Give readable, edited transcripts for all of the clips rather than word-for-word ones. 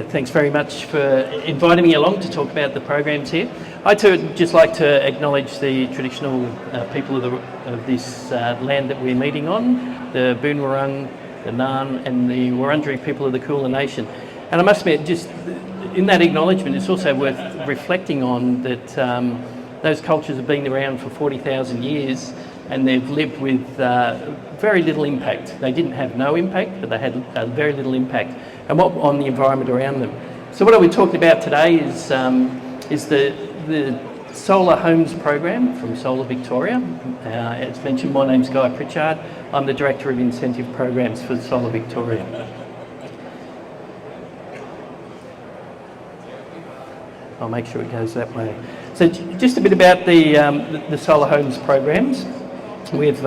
thanks very much for inviting me along to talk about the programs here. I'd just like to acknowledge the traditional people of this land that we're meeting on, the Boon Wurrung, the Narn and the Wurundjeri people of the Kulin Nation. And I must admit, just in that acknowledgement, it's also worth reflecting on that those cultures have been around for 40,000 years and they've lived with very little impact. They didn't have no impact, but they had very little impact on the environment around them. So what we're talking about today is the Solar Homes program from Solar Victoria. As mentioned, my name's Guy Pritchard. I'm the Director of Incentive Programs for Solar Victoria. I'll make sure it goes that way. So just a bit about the Solar Homes programs. We've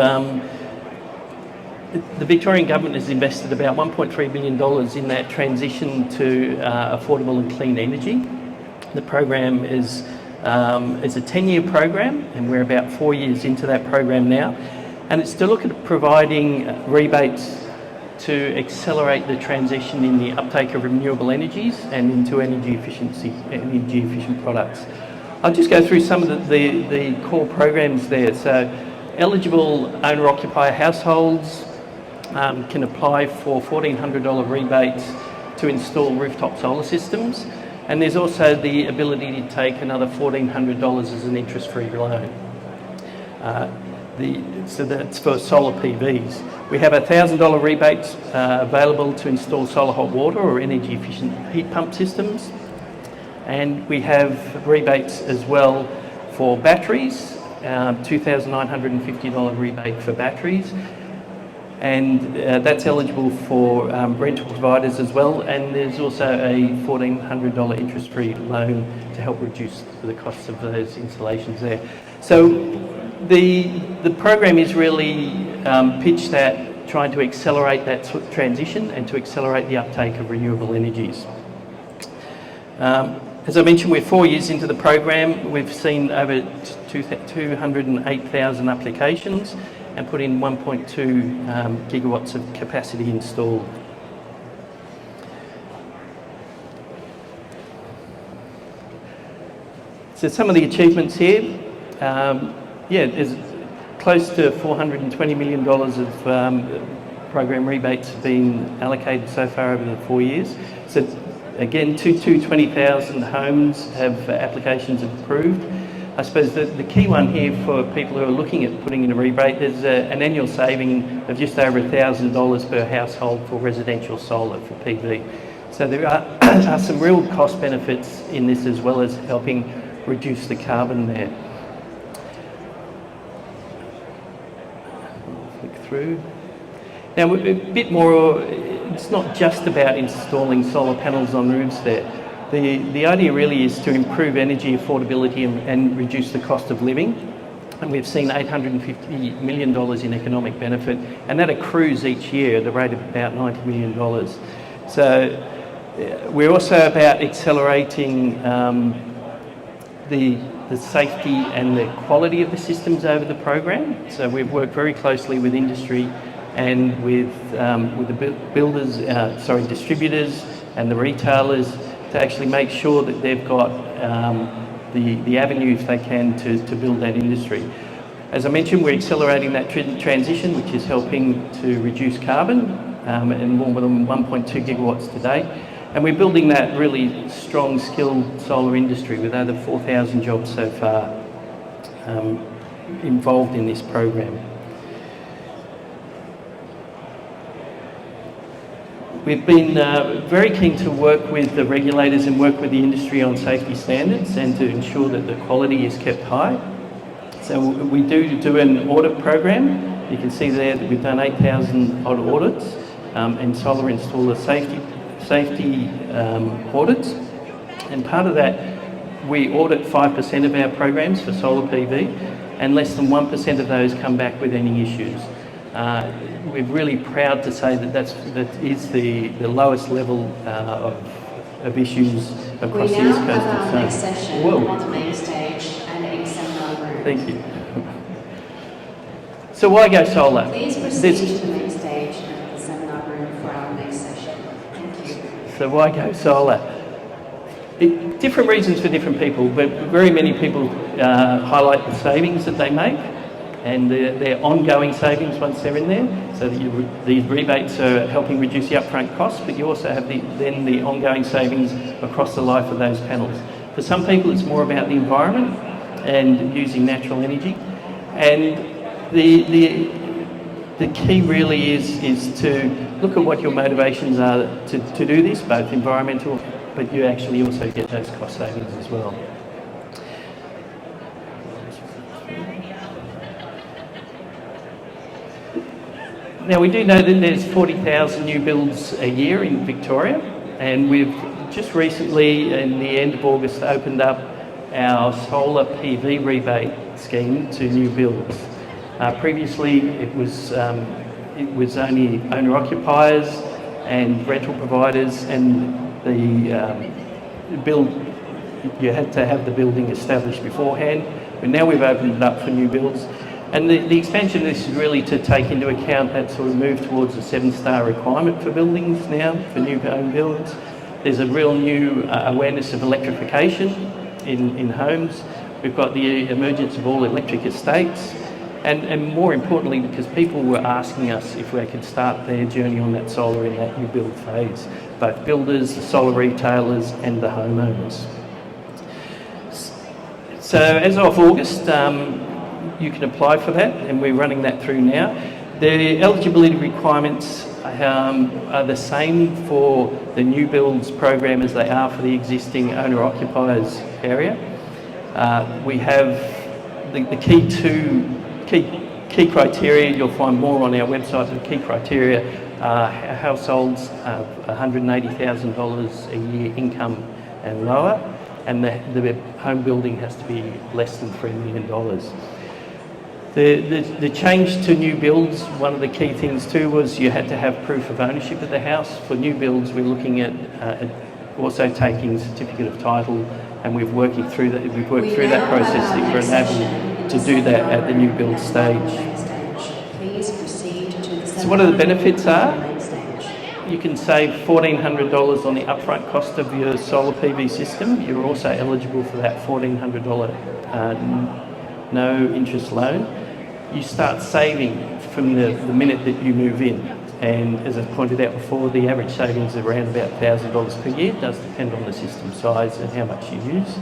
the Victorian Government has invested about $1.3 billion in that transition to affordable and clean energy. The program is a 10-year program, and we're about 4 years into that program now. And it's to look at providing rebates to accelerate the transition in the uptake of renewable energies and into energy efficient products. I'll just go through some of the core programs there. So eligible owner-occupier households can apply for $1,400 rebates to install rooftop solar systems, and there's also the ability to take another $1,400 as an interest-free loan. So that's for solar PVs. We have $1,000 rebates available to install solar hot water or energy efficient heat pump systems, and we have rebates as well for batteries, $2,950 rebate for batteries, and that's eligible for rental providers as well, and there's also a $1,400 interest-free loan to help reduce the costs of those installations there. So the program is really pitched at trying to accelerate that transition and to accelerate the uptake of renewable energies. As I mentioned, we're 4 years into the program. We've seen over 208,000 applications and put in 1.2 gigawatts of capacity installed. So some of the achievements here, there's close to $420 million of program rebates being allocated so far over the 4 years. So again, 220,000 homes have applications approved. I suppose the key one here for people who are looking at putting in a rebate, there's an annual saving of just over $1,000 per household for residential solar for PV. So there are some real cost benefits in this, as well as helping reduce the carbon there. Flick through. Now a bit more, it's not just about installing solar panels on roofs there. The idea really is to improve energy affordability and reduce the cost of living. And we've seen $850 million in economic benefit, and that accrues each year at a rate of about $90 million. So we're also about accelerating the safety and the quality of the systems over the program. So we've worked very closely with industry and with the builders, distributors and the retailers, to actually make sure that they've got the avenue, if they can, to build that industry. As I mentioned, we're accelerating that transition, which is helping to reduce carbon, and more than 1.2 gigawatts today. And we're building that really strong, skilled solar industry with over 4,000 jobs so far involved in this program. We've been very keen to work with the regulators and work with the industry on safety standards and to ensure that the quality is kept high. So we do an audit program. You can see there that we've done 8,000 odd audits and solar installer safety audits. And part of that, we audit 5% of our programs for solar PV, and less than 1% of those come back with any issues. We're really proud to say that that is the lowest level of issues across the East Coast. We now have our next session on the main stage and a seminar room. Thank you. So why go solar? Please proceed to the main stage and the seminar room for our next session. Thank you. So why go solar? Different reasons for different people, but very many people highlight the savings that they make and their ongoing savings once they're in there. So that these rebates are helping reduce the upfront costs, but you also have then the ongoing savings across the life of those panels. For some people, it's more about the environment and using natural energy. And the key really is to look at what your motivations are to do this, both environmental, but you actually also get those cost savings as well. Now, we do know that there's 40,000 new builds a year in Victoria, and we've just recently, in the end of August, opened up our solar PV rebate scheme to new builds. Previously, it was only owner-occupiers and rental providers, and you had to have the building established beforehand. But now we've opened it up for new builds. And the expansion of this is really to take into account that sort of move towards a 7-star requirement for buildings now, for new home builds. There's a real new awareness of electrification in homes. We've got the emergence of all electric estates. And more importantly, because people were asking us if we could start their journey on that solar in that new build phase, both builders, the solar retailers and the homeowners. So as of August, you can apply for that, and we're running that through now. The eligibility requirements are the same for the new builds program as they are for the existing owner-occupiers area. We have the key criteria. You'll find more on our website. The key criteria are households of $180,000 a year income and lower, and the home building has to be less than $3 million. The change to new builds, one of the key things too was you had to have proof of ownership of the house. For new builds, we're looking at also taking certificate of title, and we've worked through that process that we're able to do that at the new build stage. So what are the benefits are? You can save $1,400 on the upfront cost of your solar PV system. You're also eligible for that $1,400 no interest loan. You start saving from the minute that you move in. And as I pointed out before, the average savings is around about $1,000 per year. It does depend on the system size and how much you use.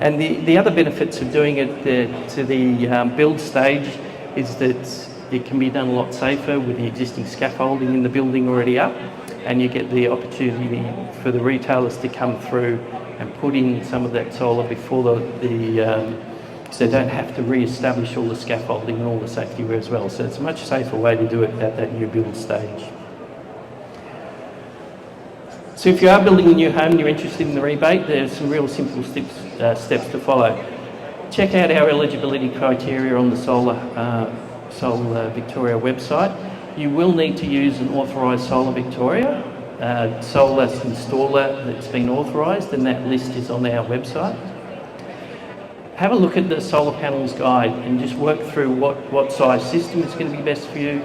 And the other benefits of doing it to the build stage is that it can be done a lot safer with the existing scaffolding in the building already up, and you get the opportunity for the retailers to come through and put in some of that solar before so they don't have to re-establish all the scaffolding and all the safety wear as well. So it's a much safer way to do it at that new build stage. So if you are building a new home and you're interested in the rebate, there's some real simple steps to follow. Check out our eligibility criteria on the Solar Victoria website. You will need to use an authorised Solar Victoria, solar installer that's been authorised, and that list is on our website. Have a look at the solar panels guide and just work through what size system is going to be best for you,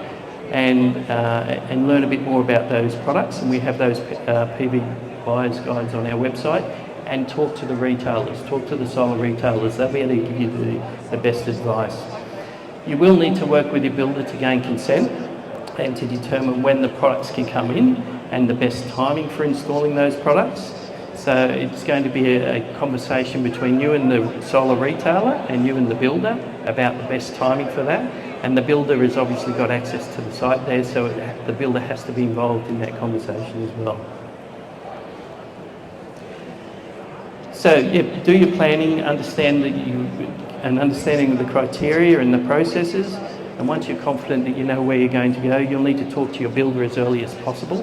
and learn a bit more about those products. And we have those PV buyers guides on our website. And talk to the retailers, talk to the solar retailers. They'll be able to give you the best advice. You will need to work with your builder to gain consent and to determine when the products can come in and the best timing for installing those products. So it's going to be a conversation between you and the solar retailer and you and the builder about the best timing for that. And the builder has obviously got access to the site there, so the builder has to be involved in that conversation as well. So yeah, do your planning, understanding of the criteria and the processes, and once you're confident that you know where you're going to go, you'll need to talk to your builder as early as possible.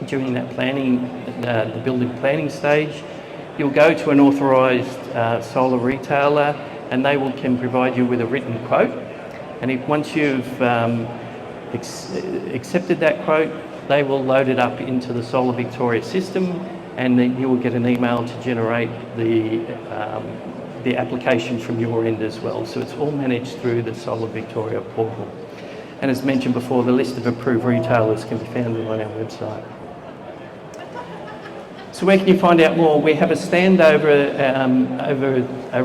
During that planning, the building planning stage, you'll go to an authorised solar retailer, and they can provide you with a written quote. And once you've accepted that quote, they will load it up into the Solar Victoria system, and then you will get an email to generate the application from your end as well. So it's all managed through the Solar Victoria portal. And as mentioned before, the list of approved retailers can be found on our website. So where can you find out more? We have a stand over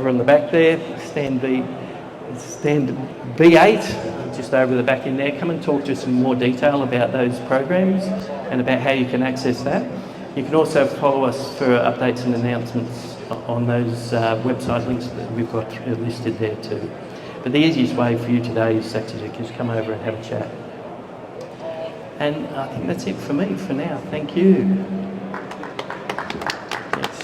on the back there, stand B8, just over the back in there. Come and talk to us in more detail about those programs and about how you can access that. You can also follow us for updates and announcements on those website links that we've got listed there too. But the easiest way for you today is actually to just come over and have a chat. And I think that's it for me for now. Thank you.